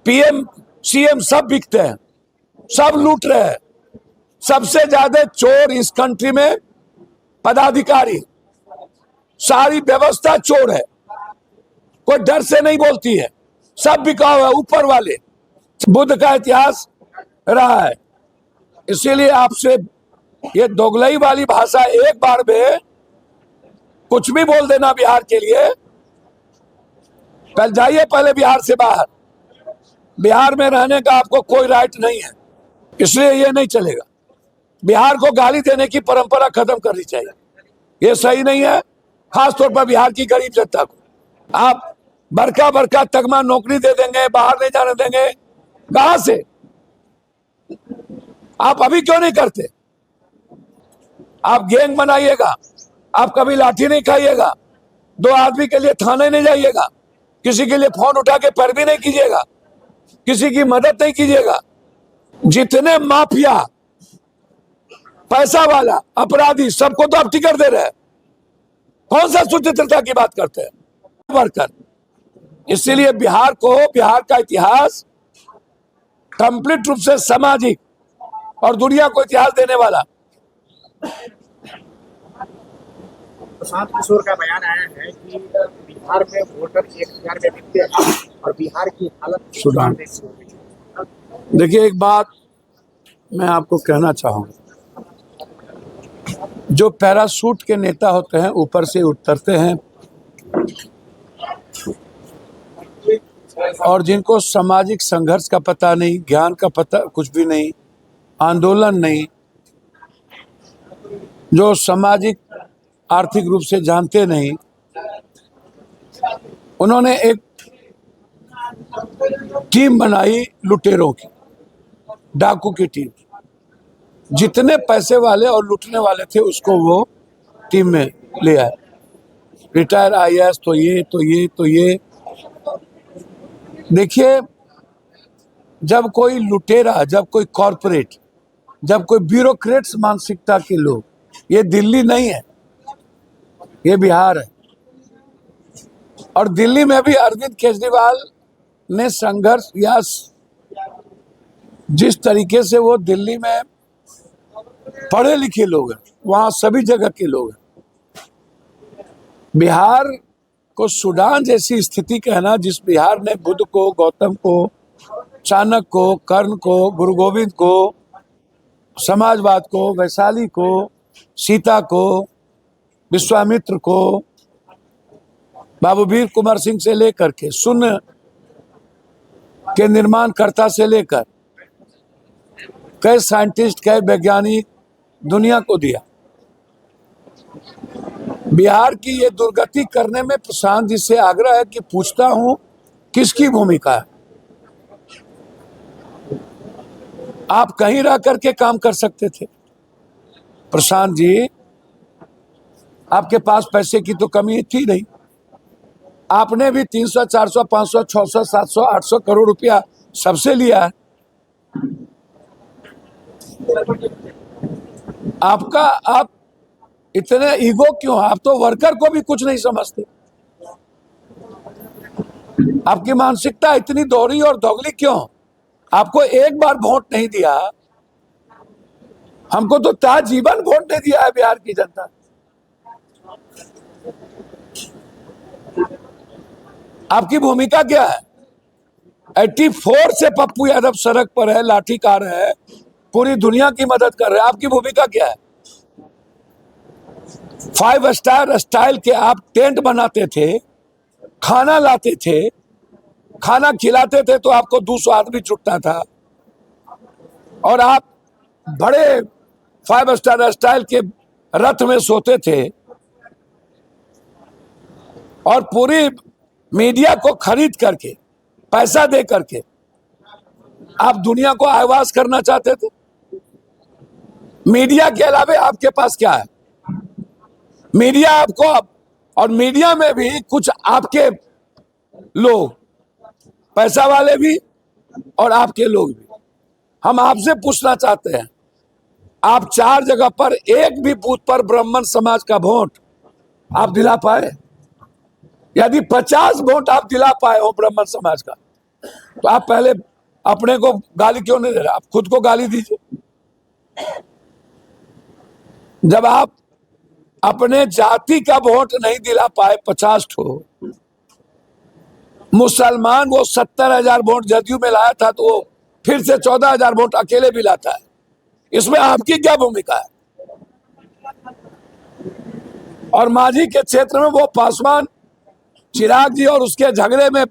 PM CM सब बिकते हैं, सब लूट रहे हैं। सबसे ज्यादा चोर इस कंट्री में पदाधिकारी, सारी व्यवस्था चोर है, कोई डर से नहीं बोलती है, सब बिकाऊ है ऊपर वाले। बुद्ध का इतिहास रहा है, इसीलिए आपसे ये दोगलई वाली भाषा एक बार में कुछ भी बोल देना बिहार के लिए, पहले जाइए पहले बिहार से बाहर। बिहार में रहने का आपको कोई राइट नहीं है, इसलिए ये नहीं चलेगा। बिहार को गाली देने की परंपरा खत्म करनी चाहिए, ये सही नहीं है, खासतौर पर बिहार की गरीब जनता को। आप बड़का बड़का तगमा नौकरी दे देंगे, बाहर नहीं जाने देंगे, कहां से? आप अभी क्यों नहीं करते? आप गैंग बनाइएगा, आप कभी लाठी नहीं खाइएगा, 2 आदमी के लिए थाने नहीं जाइएगा, किसी के लिए फोन उठा के पैरवी नहीं कीजिएगा, किसी की मदद नहीं कीजिएगा। जितने माफिया, पैसा वाला, अपराधी, सबको तो आप टिकट दे रहे हैं। कौन सा स्वतंत्रता की बात करते हैं? वर्कर। इसीलिए बिहार को, बिहार का इतिहास कंप्लीट रूप से सामाजिक और दुनिया को इतिहास देने वाला। प्रशांत किशोर का बयान आया है कि बिहार में वोटर 1000 में दिखते हैं और बिहार की हालत सुधार। देखिए, एक बात मैं आपको कहना चाहूंगा, जो पैराशूट के नेता होते हैं, ऊपर से उतरते हैं और जिनको सामाजिक संघर्ष का पता नहीं, ज्ञान का पता कुछ भी नहीं, आंदोलन नहीं, जो सामाजिक आर्थिक रूप से जानते नहीं, उन्होंने एक टीम बनाई लुटेरों की, डाकू की टीम। जितने पैसे वाले और लूटने वाले थे उसको वो टीम में ले आए। रिटायर आईएएस तो ये। देखिए, जब कोई लुटेरा, जब कोई कॉरपोरेट, जब कोई ब्यूरोक्रेट्स मानसिकता के लोग, ये दिल्ली नहीं है, ये बिहार है। और दिल्ली में भी अरविंद केजरीवाल ने संघर्ष, या जिस तरीके से वो दिल्ली में पढ़े लिखे लोग हैं, वहां सभी जगह के लोग हैं। बिहार को सूडान जैसी स्थिति कहना, जिस बिहार ने बुद्ध को, गौतम को, चाणक्य को, कर्ण को, गुरु गोविंद को, समाजवाद को, वैशाली को, सीता को, विश्वामित्र को, बाबू वीर कुंवर सिंह से लेकर के शून्य के निर्माणकर्ता से लेकर कई साइंटिस्ट, कई वैज्ञानिक दुनिया को दिया। बिहार की ये दुर्गति करने में प्रशांत जी से आग्रह है कि पूछता हूं, किसकी भूमिका है? आप कहीं रह करके काम कर सकते थे प्रशांत जी, आपके पास पैसे की तो कमी थी नहीं। आपने भी 300, 400, 500, 600, 700, 800 करोड़ रुपया सबसे लिया है। आप इतने ईगो क्यों? आप तो वर्कर को भी कुछ नहीं समझते। आपकी मानसिकता इतनी दोहरी और दोगली क्यों? आपको एक बार वोट नहीं दिया, हमको तो ताजीवन वोट नहीं दिया है बिहार की जनता। आपकी भूमिका क्या है? 84 से पप्पू यादव सड़क पर है, लाठीकार है, पूरी दुनिया की मदद कर रहे हैं। आपकी भूमिका क्या है? 5 स्टार स्टाइल के आप टेंट बनाते थे, खाना लाते थे, खाना खिलाते थे तो आपको 200 आदमी जुटता था, और आप बड़े 5 स्टार स्टाइल के रथ में सोते थे, और पूरी मीडिया को खरीद करके, पैसा दे करके आप दुनिया को आह्वास करना चाहते थे। मीडिया के अलावा आपके पास क्या है? मीडिया आपको, और मीडिया में भी कुछ आपके लोग, पैसा वाले भी और आपके लोग भी। हम आपसे पूछना चाहते हैं, आप 4 जगह पर एक भी बूथ पर ब्राह्मण समाज का वोट आप दिला पाए? यदि 50 वोट आप दिला पाए हो ब्राह्मण समाज का, तो आप पहले अपने को गाली क्यों नहीं दे रहे? आप खुद को गाली दीजिए। जब आप अपने जाति का वोट नहीं दिला पाए 50 ठो मुसलमान, वो 70,000 वोट जदयू में लाया था, तो वो फिर से 14,000 वोट अकेले भी लाता है। इसमें आपकी क्या भूमिका है? और मांझी के क्षेत्र में वो पासवान, चिराग जी और उसके झगड़े में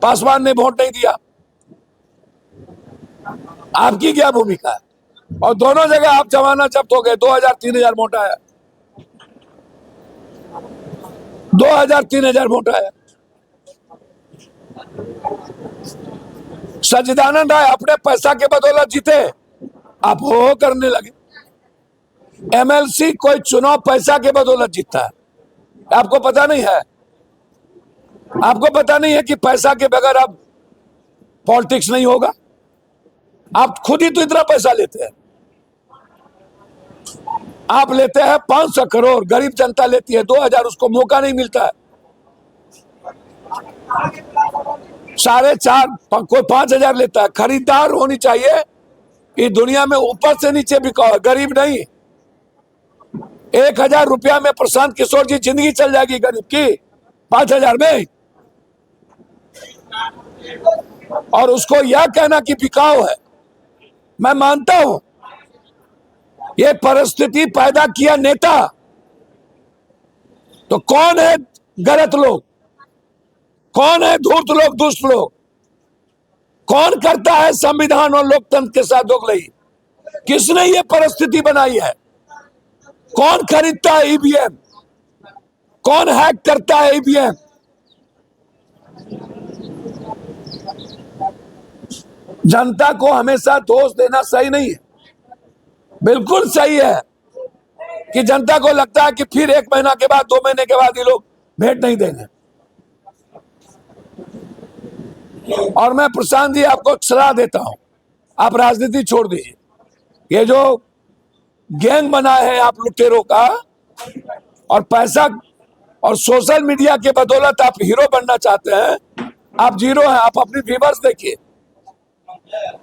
पासवान ने वोट नहीं दिया, आपकी क्या भूमिका है? और दोनों जगह आप जमाना जब्त हो गए, 2,000-3,000 वोट आया, 2,000-3,000 वोट आया। सच्चिदानंद राय अपने पैसा के बदौलत जीते, आप हो करने लगे। एमएलसी कोई चुनाव पैसा के बदौलत जीतता है, आपको पता नहीं है? आपको पता नहीं है कि पैसा के बगैर अब पॉलिटिक्स नहीं होगा? आप खुद ही तो इतना पैसा लेते हैं। आप लेते हैं 500 करोड़, गरीब जनता लेती है 2,000, उसको मौका नहीं मिलता है। 4.5 कोई 5,000 लेता है। खरीदार होनी चाहिए कि दुनिया में ऊपर से नीचे बिकाओ, गरीब नहीं। 1,000 रुपया में प्रशांत किशोर जी जिंदगी चल जाएगी गरीब की, 5,000 में। और उसको यह कहना कि बिकाऊ है, मैं मानता हूं ये परिस्थिति पैदा किया नेता। तो कौन है गलत लोग, कौन है धूर्त लोग, दुष्ट लोग? कौन करता है संविधान और लोकतंत्र के साथ दोगलई? किसने ये परिस्थिति बनाई है? कौन खरीदता है ईवीएम? कौन हैक करता है ईवीएम? जनता को हमेशा दोष देना सही नहीं है। बिल्कुल सही है कि जनता को लगता है कि फिर 1 महीना के बाद, 2 महीने के बाद ये लोग भेंट नहीं देंगे। और मैं प्रशांत जी आपको सलाह देता हूं, आप राजनीति छोड़ दीजिए। ये जो गैंग बना है आप लुटेरों का, और पैसा और सोशल मीडिया के बदौलत आप हीरो बनना चाहते हैं, आप जीरो हैं। आप अपनी व्यूअर्स देखिए,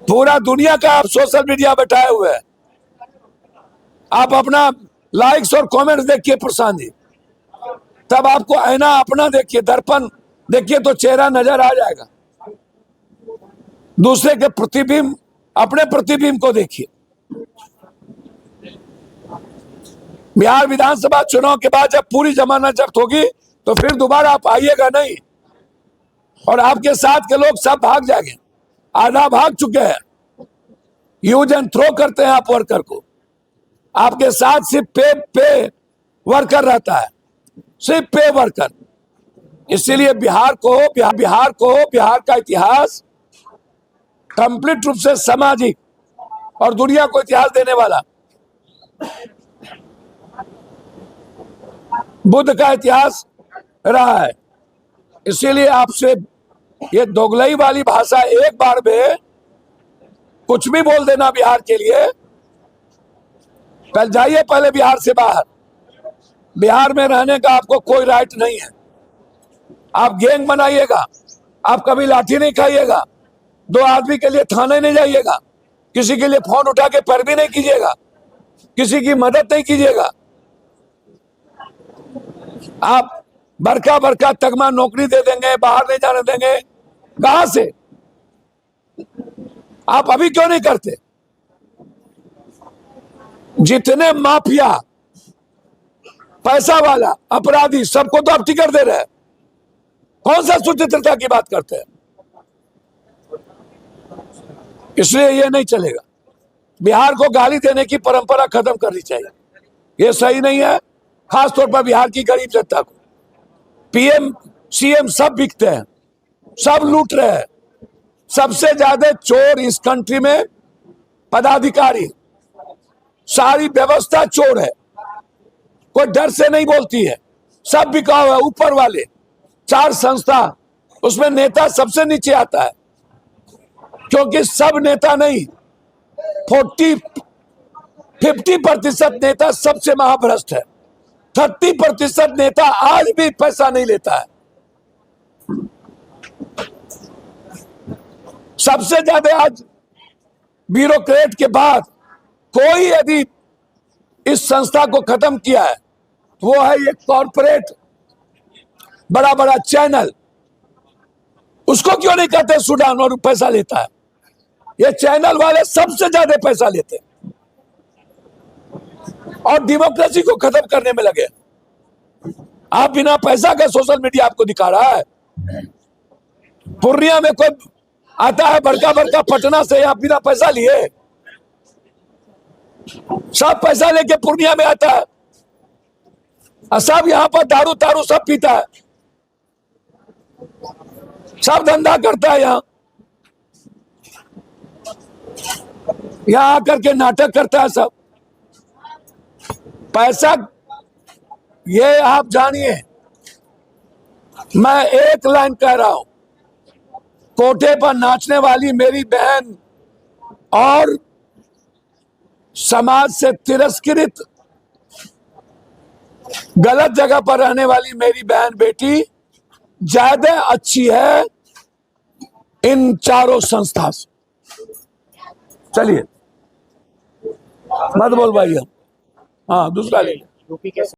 पूरा दुनिया का आप सोशल मीडिया बैठाए हुए हैं। आप अपना लाइक्स और कमेंट्स देखिए प्रशांत जी, तब आपको आईना अपना देखिए, दर्पण देखिए, तो चेहरा नजर आ जाएगा। दूसरे के प्रतिबिंब, अपने प्रतिबिंब को देखिए। बिहार विधानसभा चुनाव के बाद जब पूरी जमानत जब्त होगी, तो फिर दोबारा आप आइएगा नहीं, और आपके साथ के लोग सब भाग जाएंगे। आधा भाग चुके हैं, यूज एंड थ्रो करते हैं आप वर्कर को। आपके साथ सिर्फ पे वर्कर रहता है, सिर्फ पे वर्कर। इसीलिए बिहार का इतिहास कंप्लीट रूप से सामाजिक और दुनिया को इतिहास देने वाला बुद्ध का इतिहास रहा है। इसीलिए आपसे ये दोगलई वाली भाषा, एक बार में कुछ भी बोल देना बिहार के लिए, कल जाइए पहले बिहार से बाहर। बिहार में रहने का आपको कोई राइट नहीं है। आप गैंग बनाइएगा, आप कभी लाठी नहीं खाइएगा, 2 आदमी के लिए थाने नहीं जाइएगा, किसी के लिए फोन उठा के पैरवी नहीं कीजिएगा, किसी की मदद नहीं कीजिएगा। आप बड़का तगमा नौकरी दे देंगे, बाहर नहीं जाने देंगे, कहां से? आप अभी क्यों नहीं करते? जितने माफिया, पैसा वाला, अपराधी, सबको तो आप टिकट दे रहे हैं। कौन सा सुचित्रता की बात करते हैं? इसलिए ये नहीं चलेगा। बिहार को गाली देने की परंपरा खत्म करनी चाहिए, ये सही नहीं है। खासतौर पर बिहार की गरीब जनता को। पीएम सीएम सब बिकते हैं, सब लूट रहे हैं। सबसे ज्यादा चोर इस कंट्री में पदाधिकारी, सारी व्यवस्था चोर है, कोई डर से नहीं बोलती है, सब बिकाऊ है। ऊपर वाले 4 संस्था, उसमें नेता सबसे नीचे आता है, क्योंकि सब नेता नहीं, 50% नेता सबसे महाभ्रष्ट है। 30% नेता आज भी पैसा नहीं लेता है। सबसे ज्यादा आज ब्यूरोक्रेट के बाद कोई यदि इस संस्था को खत्म किया है वो है ये कॉरपोरेट बड़ा बड़ा चैनल। उसको क्यों नहीं कहते सुडान और पैसा लेता है? ये चैनल वाले सबसे ज्यादा पैसा लेते हैं और डेमोक्रेसी को खत्म करने में लगे। आप बिना पैसा का सोशल मीडिया आपको दिखा रहा है। पूर्णिया में कोई आता है बड़का बड़का पटना से, आप बिना पैसा लिए, सब पैसा लेके पूर्णिया में आता है और सब यहां पर दारू तारू सब पीता है, सब धंधा करता है। यहां आकर के नाटक करता है सब। पैसा ये आप जानिए, मैं एक लाइन कह रहा हूं, कोठे पर नाचने वाली मेरी बहन और समाज से तिरस्कृत गलत जगह पर रहने वाली मेरी बहन बेटी ज्यादा अच्छी है इन चारों संस्था से। चलिए मत बोल भाई, हम हाँ दूसरा ले। यूपी के